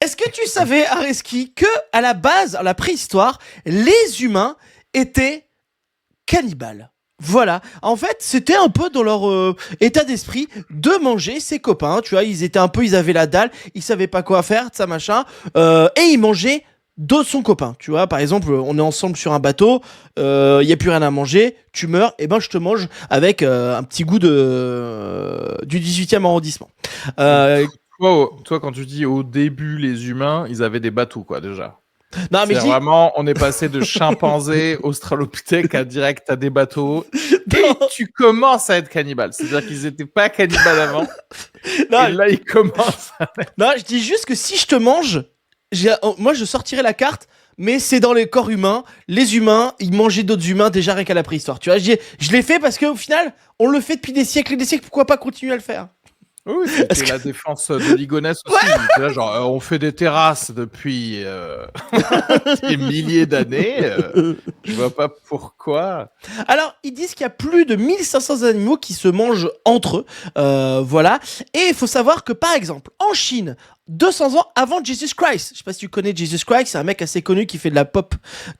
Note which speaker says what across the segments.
Speaker 1: Est-ce que tu savais, Areski, que à la base, à la préhistoire, les humains étaient cannibales? Voilà. En fait, c'était un peu dans leur état d'esprit de manger ses copains. Tu vois, ils avaient la dalle, ils savaient pas quoi faire, de ça machin, et ils mangeaient d'autres son copain. Tu vois, par exemple, on est ensemble sur un bateau, il y a plus rien à manger, tu meurs, et ben je te mange avec un petit goût du 18e arrondissement. Euh,
Speaker 2: Toi, quand tu dis au début, les humains, ils avaient des bateaux, quoi, déjà.
Speaker 1: non, mais
Speaker 2: C'est
Speaker 1: je dis.
Speaker 2: vraiment, on est passé de chimpanzé, australopithèque à direct à des bateaux. Et
Speaker 1: Non,
Speaker 2: tu commences à être cannibale. C'est-à-dire qu'ils n'étaient pas cannibales avant.
Speaker 1: non,
Speaker 2: Et là, ils commencent à...
Speaker 1: non, je dis juste que si je te mange, moi je sortirais la carte, mais c'est dans les corps humains. Les humains, ils mangeaient d'autres humains déjà rien qu'à la préhistoire. Tu vois, je l'ai fait parce qu'au final, on le fait depuis des siècles et des siècles. Pourquoi pas continuer à le faire?
Speaker 2: Oui, c'était la défense de Ligonesse aussi. Ouais. Genre, on fait des terrasses depuis des milliers d'années. Je vois pas pourquoi.
Speaker 1: Alors, ils disent qu'il y a plus de 1500 animaux qui se mangent entre eux. Voilà. Et il faut savoir que, par exemple, en Chine, 200 ans avant Jesus Christ, je sais pas si tu connais Jesus Christ, c'est un mec assez connu qui fait de la pop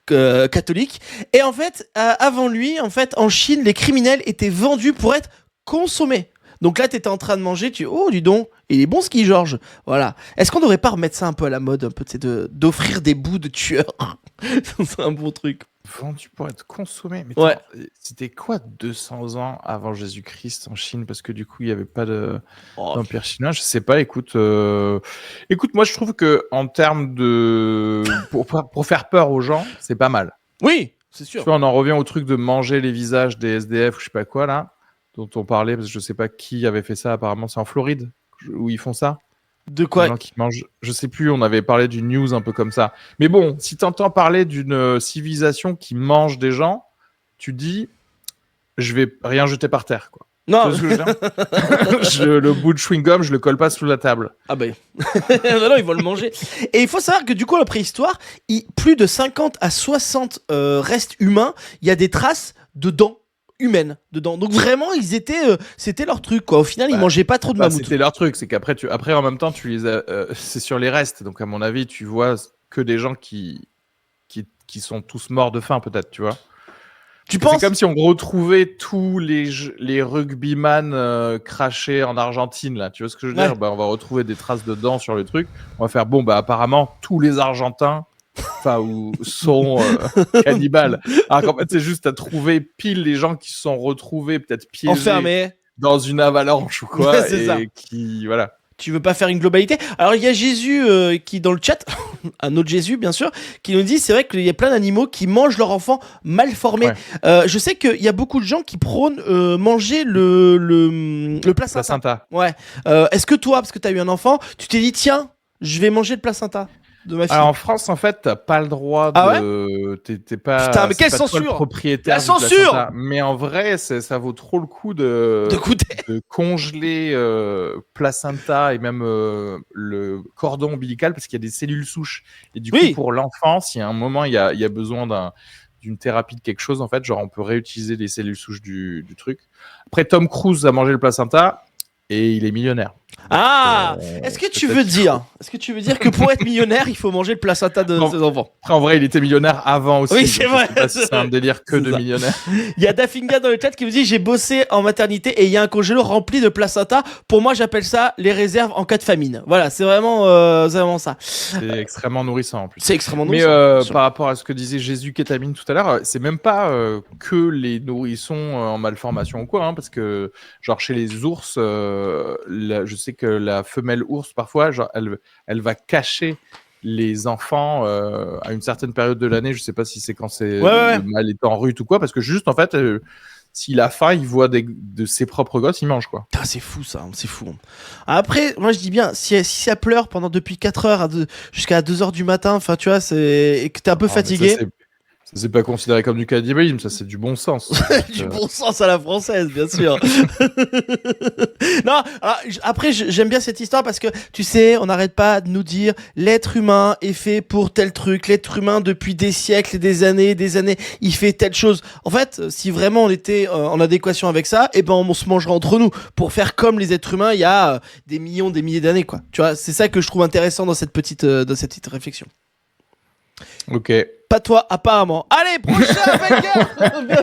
Speaker 1: catholique. Et en fait, avant lui, en fait, en Chine, les criminels étaient vendus pour être consommés. Donc là, t'étais en train de manger, oh, dis donc, il est bon ce qui, Georges. Voilà. Est-ce qu'on devrait pas remettre ça un peu à la mode, un peu, d'offrir des bouts de tueurs? C'est un bon truc.
Speaker 2: Vendu pour être consommé. Mais
Speaker 1: Ouais.
Speaker 2: c'était quoi 200 ans avant Jésus-Christ en Chine? Parce que du coup, il n'y avait pas
Speaker 1: Oh.
Speaker 2: d'empire chinois. Je sais pas. Écoute, moi, je trouve que en termes de pour faire peur aux gens, c'est pas mal.
Speaker 1: Oui, c'est
Speaker 2: Tu
Speaker 1: sûr.
Speaker 2: vois, on en revient au truc de manger les visages des SDF ou je sais pas quoi là, dont on parlait parce que je sais pas qui avait fait ça. Apparemment, c'est en Floride où ils font ça.
Speaker 1: De
Speaker 2: Les
Speaker 1: quoi?
Speaker 2: gens qui mangent, je sais plus, on avait parlé d'une news un peu comme ça. Mais bon, si tu entends parler d'une civilisation qui mange des gens, tu dis, je vais rien jeter par terre, quoi. Tu
Speaker 1: Non.
Speaker 2: vois ce que je veux dire? Le bout de chewing-gum, je le colle pas sous la table.
Speaker 1: Ah ben. Non, ils vont le manger. Et il faut savoir que du coup, la préhistoire, plus de 50 à 60 restes humains, il y a des traces de dents humaines dedans. Donc vraiment, c'était leur truc, quoi. Au final, ils mangeaient pas trop de mammouth.
Speaker 2: C'était leur truc, c'est qu'après, après, en même temps, tu les as, c'est sur les restes. Donc, à mon avis, tu vois que des gens qui sont tous morts de faim, peut-être, tu vois.
Speaker 1: Tu penses?
Speaker 2: C'est comme si on retrouvait tous les rugbyman crachés en Argentine, là. Tu vois ce que je veux dire? Bah, on va retrouver des traces de dents sur le truc. On va faire, bon, bah, apparemment, tous les Argentins sont cannibales. Alors qu'en fait, c'est juste à trouver pile les gens qui se sont retrouvés, peut-être piégés
Speaker 1: enfermés
Speaker 2: dans une avalanche ou quoi.
Speaker 1: Ouais, c'est
Speaker 2: et
Speaker 1: ça.
Speaker 2: qui, voilà.
Speaker 1: Tu veux pas faire une globalité? Alors il y a Jésus qui dans le chat, un autre Jésus bien sûr, qui nous dit c'est vrai qu'il y a plein d'animaux qui mangent leurs enfants mal formés.
Speaker 2: Ouais.
Speaker 1: Je sais qu'il y a beaucoup de gens qui prônent manger le placenta. Ouais. Est-ce que toi, parce que t'as eu un enfant, tu t'es dit tiens, je vais manger le placenta de ma fille?
Speaker 2: Alors en France, en fait, t'as pas le droit de.
Speaker 1: Ah ouais?
Speaker 2: T'es pas.
Speaker 1: Putain, mais quelle
Speaker 2: pas toi
Speaker 1: censure!
Speaker 2: le propriétaire
Speaker 1: La
Speaker 2: du
Speaker 1: censure!
Speaker 2: placenta. Mais en vrai, ça vaut trop le coup de
Speaker 1: goûter.
Speaker 2: de congeler placenta et même le cordon ombilical parce qu'il y a des cellules souches. Et du coup, pour l'enfant, si à un moment il y a besoin d'une thérapie de quelque chose, en fait, genre on peut réutiliser les cellules souches du truc. Après, Tom Cruise a mangé le placenta et il est millionnaire.
Speaker 1: Ah, est-ce que tu veux dire que pour être millionnaire, il faut manger le placenta de ses enfants?
Speaker 2: Après, en vrai, il était millionnaire avant aussi.
Speaker 1: Oui, c'est vrai.
Speaker 2: Je sais pas si c'est un délire que de millionnaire.
Speaker 1: Il y a Dafinga dans le chat qui vous dit j'ai bossé en maternité et il y a un congélo rempli de placenta. Pour moi, j'appelle ça les réserves en cas de famine. Voilà, c'est vraiment ça.
Speaker 2: C'est extrêmement nourrissant en plus.
Speaker 1: C'est extrêmement nourrissant.
Speaker 2: Mais par rapport à ce que disait Jésus Kétamine tout à l'heure, c'est même pas que les nourrissons en malformation ou quoi, hein, parce que genre chez les ours, je sais que la femelle ours parfois, genre elle va cacher les enfants à une certaine période de l'année. Je sais pas si c'est quand le mâle est en rut ou quoi, parce que juste en fait, s'il a faim, il voit de ses propres gosses, il mange quoi.
Speaker 1: Putain, c'est fou ça, c'est fou. Après, moi je dis bien, si ça pleure depuis 4 heures jusqu'à 2 heures du matin, enfin tu vois, et que t'es un peu fatigué.
Speaker 2: Ça, c'est pas considéré comme du cannibalisme, ça c'est du bon sens.
Speaker 1: Du bon sens à la française, bien sûr. Non, alors, après, j'aime bien cette histoire parce que, tu sais, on n'arrête pas de nous dire l'être humain est fait pour tel truc. L'être humain, depuis des siècles et des années, il fait telle chose. En fait, si vraiment on était en adéquation avec ça, eh ben, on se mangerait entre nous pour faire comme les êtres humains il y a des millions, des milliers d'années, quoi. Tu vois, c'est ça que je trouve intéressant dans cette petite réflexion.
Speaker 2: Ok.
Speaker 1: Pas toi, apparemment. Allez, prochain banger.